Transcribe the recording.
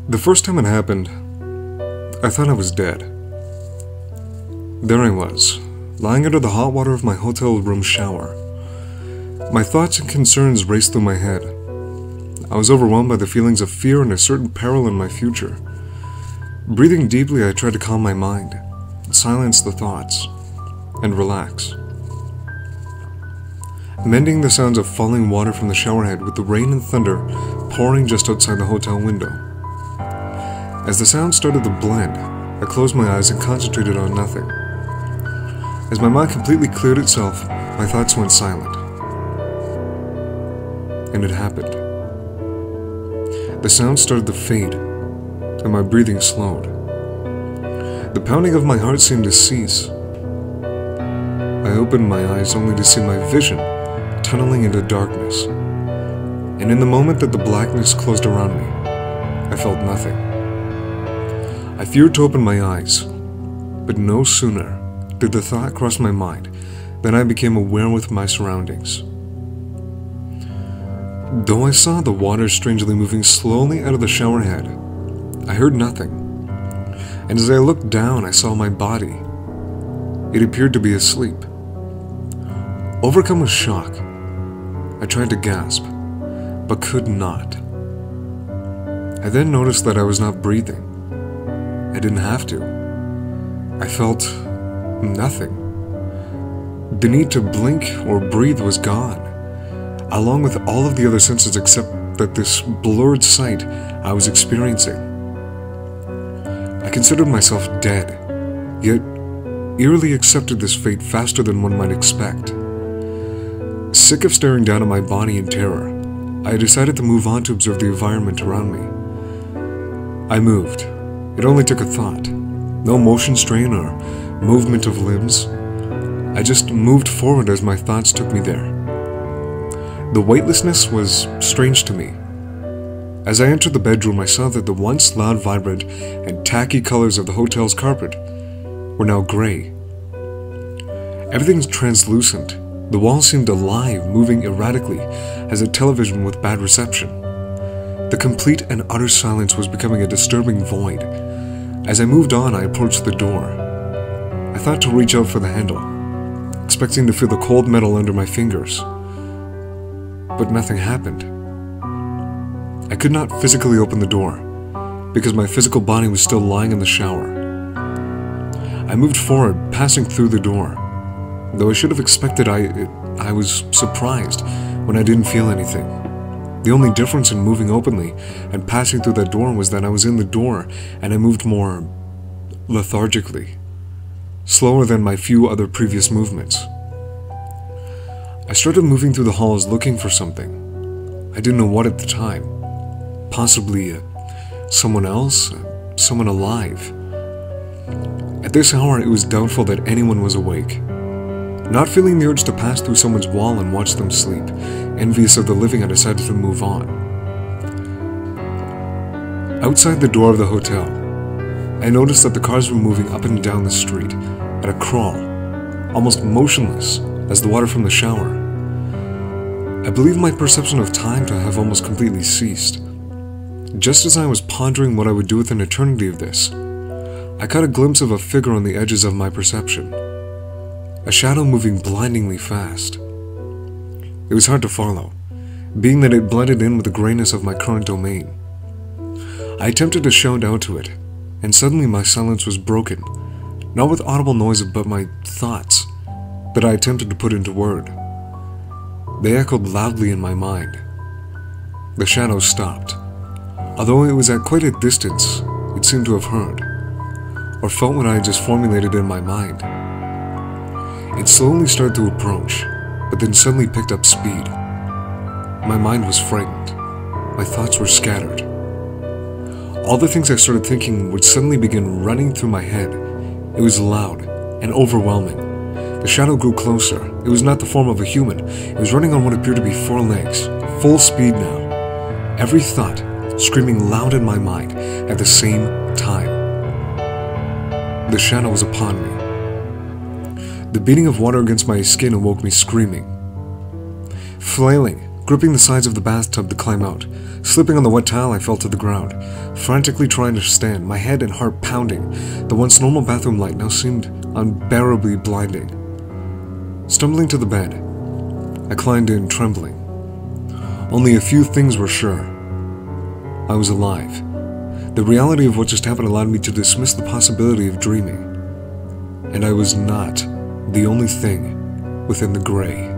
The first time it happened, I thought I was dead. There I was, lying under the hot water of my hotel room shower. My thoughts and concerns raced through my head. I was overwhelmed by the feelings of fear and a certain peril in my future. Breathing deeply, I tried to calm my mind, silence the thoughts, and relax. Mending the sounds of falling water from the showerhead with the rain and thunder pouring just outside the hotel window. As the sound started to blend, I closed my eyes and concentrated on nothing. As my mind completely cleared itself, my thoughts went silent. And it happened. The sound started to fade, and my breathing slowed. The pounding of my heart seemed to cease. I opened my eyes only to see my vision tunneling into darkness. And in the moment that the blackness closed around me, I felt nothing. I feared to open my eyes, but no sooner did the thought cross my mind than I became aware with my surroundings. Though I saw the water strangely moving slowly out of the showerhead, I heard nothing, and as I looked down, I saw my body. It appeared to be asleep. Overcome with shock, I tried to gasp, but could not. I then noticed that I was not breathing. I didn't have to. I felt nothing. The need to blink or breathe was gone, along with all of the other senses except that this blurred sight I was experiencing. I considered myself dead, yet eerily accepted this fate faster than one might expect. Sick of staring down at my body in terror, I decided to move on to observe the environment around me. I moved. It only took a thought. No motion strain or movement of limbs. I just moved forward as my thoughts took me there. The weightlessness was strange to me. As I entered the bedroom, I saw that the once loud, vibrant, and tacky colors of the hotel's carpet were now gray. Everything's translucent. The walls seemed alive, moving erratically as a television with bad reception. The complete and utter silence was becoming a disturbing void. As I moved on, I approached the door. I thought to reach out for the handle, expecting to feel the cold metal under my fingers. But nothing happened. I could not physically open the door, because my physical body was still lying in the shower. I moved forward, passing through the door. Though I should have expected, I was surprised when I didn't feel anything. The only difference in moving openly and passing through that door was that I was in the door and I moved more lethargically, slower than my few other previous movements. I started moving through the halls looking for something. I didn't know what at the time. Possibly someone else, someone alive. At this hour, it was doubtful that anyone was awake. Not feeling the urge to pass through someone's wall and watch them sleep, envious of the living, I decided to move on. Outside the door of the hotel, I noticed that the cars were moving up and down the street at a crawl, almost motionless as the water from the shower. I believe my perception of time to have almost completely ceased. Just as I was pondering what I would do with an eternity of this, I caught a glimpse of a figure on the edges of my perception. A shadow moving blindingly fast. It was hard to follow, being that it blended in with the grayness of my current domain. I attempted to shout out to it, and suddenly my silence was broken, not with audible noise but my thoughts that I attempted to put into word. They echoed loudly in my mind. The shadow stopped. Although it was at quite a distance, it seemed to have heard, or felt what I had just formulated in my mind. It slowly started to approach, but then suddenly picked up speed. My mind was frightened. My thoughts were scattered. All the things I started thinking would suddenly begin running through my head. It was loud and overwhelming. The shadow grew closer. It was not the form of a human. It was running on what appeared to be 4 legs, full speed now. Every thought screaming loud in my mind at the same time. The shadow was upon me. The beating of water against my skin awoke me screaming. Flailing, gripping the sides of the bathtub to climb out. Slipping on the wet towel, I fell to the ground, frantically trying to stand, my head and heart pounding. The once normal bathroom light now seemed unbearably blinding. Stumbling to the bed, I climbed in, trembling. Only a few things were sure. I was alive. The reality of what just happened allowed me to dismiss the possibility of dreaming. And I was not the only thing within the gray.